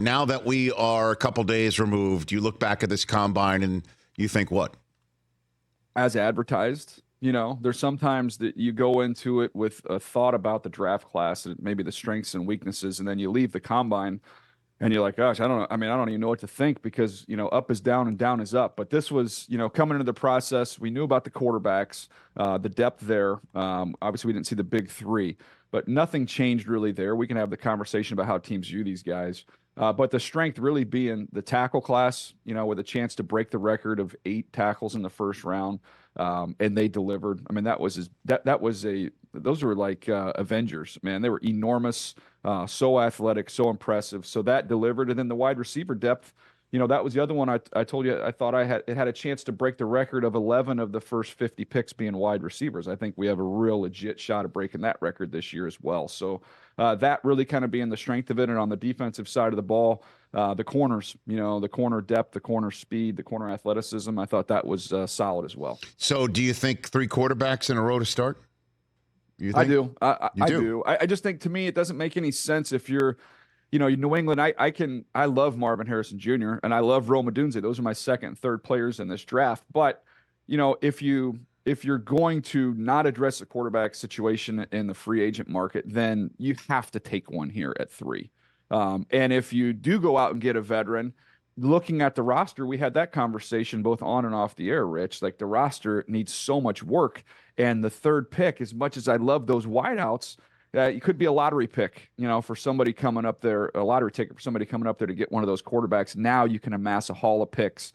Now that we are a couple days removed, you look back at this combine and you think what? As advertised, there's sometimes that you go into it with a thought about the draft class and maybe the strengths and weaknesses, and then you leave the combine and you're like, gosh, I don't know. I mean, I don't even know what to think because, up is down and down is up. But this was, coming into the process, we knew about the quarterbacks, the depth there. Obviously, we didn't see the big three, but nothing changed really there. We can have the conversation about how teams view these guys. But the strength really being the tackle class, with a chance to break the record of 8 tackles in the first round. And they delivered. I mean, those were like Avengers, man. They were enormous, so athletic, so impressive. So that delivered. And then the wide receiver depth, that was the other one I told you I thought it had a chance to break the record of 11 of the first 50 picks being wide receivers. I think we have a real legit shot of breaking that record this year as well. So that really kind of being the strength of it. And on the defensive side of the ball, the corners, the corner depth, the corner speed, the corner athleticism, I thought that was solid as well. So do you think 3 quarterbacks in a row to start? I do. I do. I just think, to me, it doesn't make any sense if you're, New England. I love Marvin Harrison Jr. and I love Rome Odunze. Those are my second and third players in this draft. But, if you're going to not address the quarterback situation in the free agent market, then you have to take one here at 3. And if you do go out and get a veteran, looking at the roster, we had that conversation both on and off the air, Rich. Like, the roster needs so much work. And the third pick, as much as I love those wideouts, it could be a lottery pick, for somebody coming up there, a lottery ticket for somebody coming up there to get one of those quarterbacks. Now you can amass a haul of picks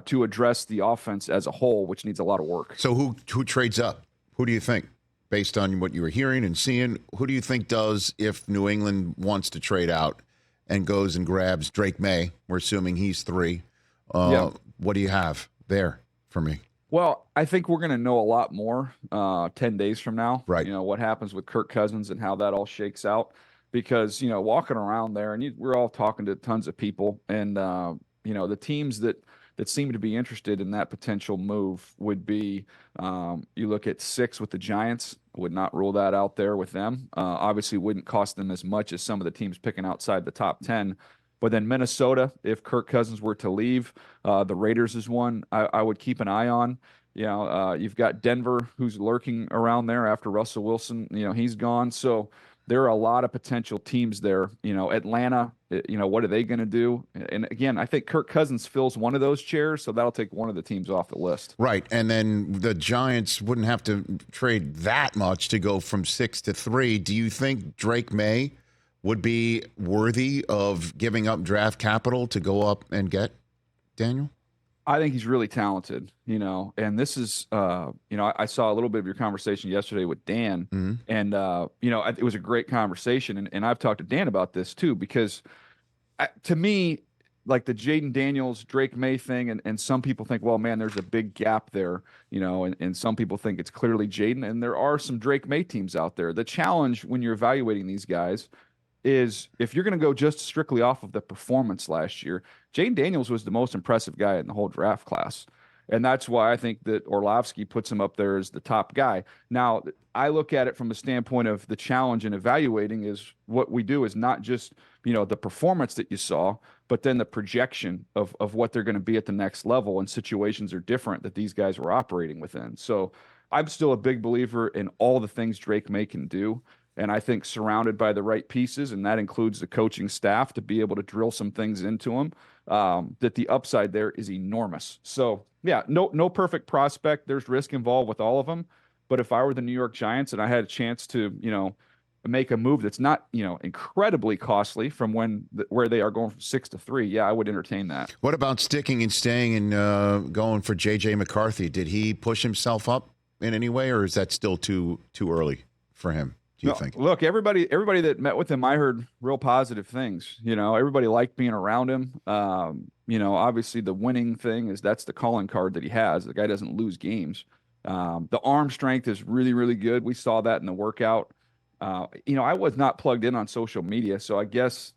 to address the offense as a whole, which needs a lot of work. So who trades up? Who do you think, based on what you were hearing and seeing, who do you think does if New England wants to trade out and goes and grabs Drake May? We're assuming he's 3. What do you have there for me? Well, I think we're going to know a lot more 10 days from now. Right. What happens with Kirk Cousins and how that all shakes out. Because, walking around there, and we're all talking to tons of people, and, the teams that seem to be interested in that potential move would be, you look at 6 with the Giants, would not rule that out there with them. Obviously wouldn't cost them as much as some of the teams picking outside the top 10. But then Minnesota, if Kirk Cousins were to leave, the Raiders is one I would keep an eye on. You've got Denver, who's lurking around there after Russell Wilson, he's gone. So there are a lot of potential teams there. Atlanta, what are they going to do? And again, I think Kirk Cousins fills one of those chairs, so that'll take one of the teams off the list. Right, and then the Giants wouldn't have to trade that much to go from 6 to 3. Do you think Drake May would be worthy of giving up draft capital to go up and get Daniel? I think he's really talented, and this is, I saw a little bit of your conversation yesterday with Dan, and, it was a great conversation. And I've talked to Dan about this too, because to me, like the Jaden Daniels, Drake May thing, and some people think, well, man, there's a big gap there, and some people think it's clearly Jaden, and there are some Drake May teams out there. The challenge when you're evaluating these guys is if you're going to go just strictly off of the performance last year, Jaden Daniels was the most impressive guy in the whole draft class. And that's why I think that Orlovsky puts him up there as the top guy. Now, I look at it from a standpoint of the challenge in evaluating is what we do is not just, the performance that you saw, but then the projection of what they're going to be at the next level, and situations are different that these guys were operating within. So I'm still a big believer in all the things Drake May can do. And I think surrounded by the right pieces, and that includes the coaching staff to be able to drill some things into him, that the upside there is enormous. So, yeah, no perfect prospect. There's risk involved with all of them. But if I were the New York Giants and I had a chance to, make a move that's not, incredibly costly from where they are going from 6 to 3, yeah, I would entertain that. What about sticking and staying and going for J.J. McCarthy? Did he push himself up in any way, or is that still too early for him? You think? Look, everybody that met with him, I heard real positive things. Everybody liked being around him. Obviously the winning thing is that's the calling card that he has. The guy doesn't lose games. The arm strength is really, really good. We saw that in the workout. I was not plugged in on social media, so I guess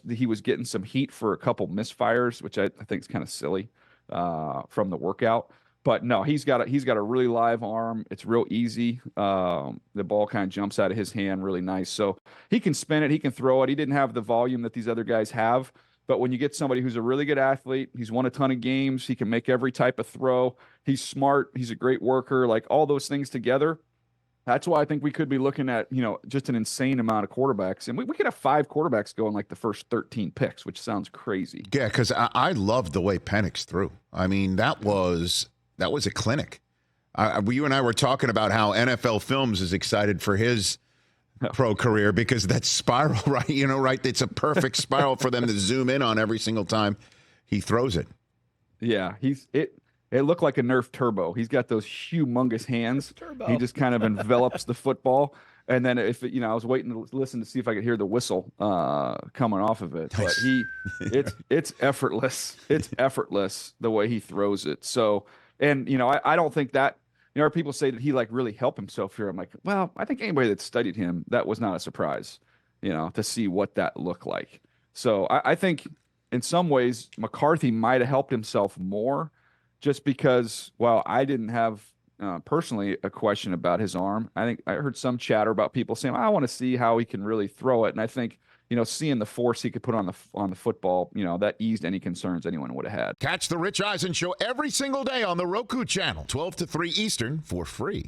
he was getting some heat for a couple misfires, which I think is kind of silly from the workout. But no, he's got a really live arm. It's real easy. The ball kind of jumps out of his hand really nice. So he can spin it, he can throw it. He didn't have the volume that these other guys have. But when you get somebody who's a really good athlete, he's won a ton of games, he can make every type of throw. He's smart, he's a great worker, like all those things together. That's why I think we could be looking at, just an insane amount of quarterbacks. And we could have 5 quarterbacks going like the first 13 picks, which sounds crazy. Yeah, because I loved the way Penix threw. I mean, that was a clinic. You and I were talking about how NFL Films is excited for his pro career because that spiral, right? Right? It's a perfect spiral for them to zoom in on every single time he throws it. Yeah, it looked like a Nerf turbo. He's got those humongous hands. He just kind of envelops the football. And then I was waiting to listen to see if I could hear the whistle coming off of it. But it's effortless. It's effortless the way he throws it. So, and I don't think that, people say that he like really helped himself here. I'm like, well, I think anybody that studied him, that was not a surprise, to see what that looked like. So I think in some ways McCarthy might have helped himself more just because, well, I didn't have personally a question about his arm. I think I heard some chatter about people saying, I want to see how he can really throw it. And I think, seeing the force he could put on the football, that eased any concerns anyone would have had. Catch the Rich Eisen Show every single day on the Roku channel, 12 to 3 Eastern, for free.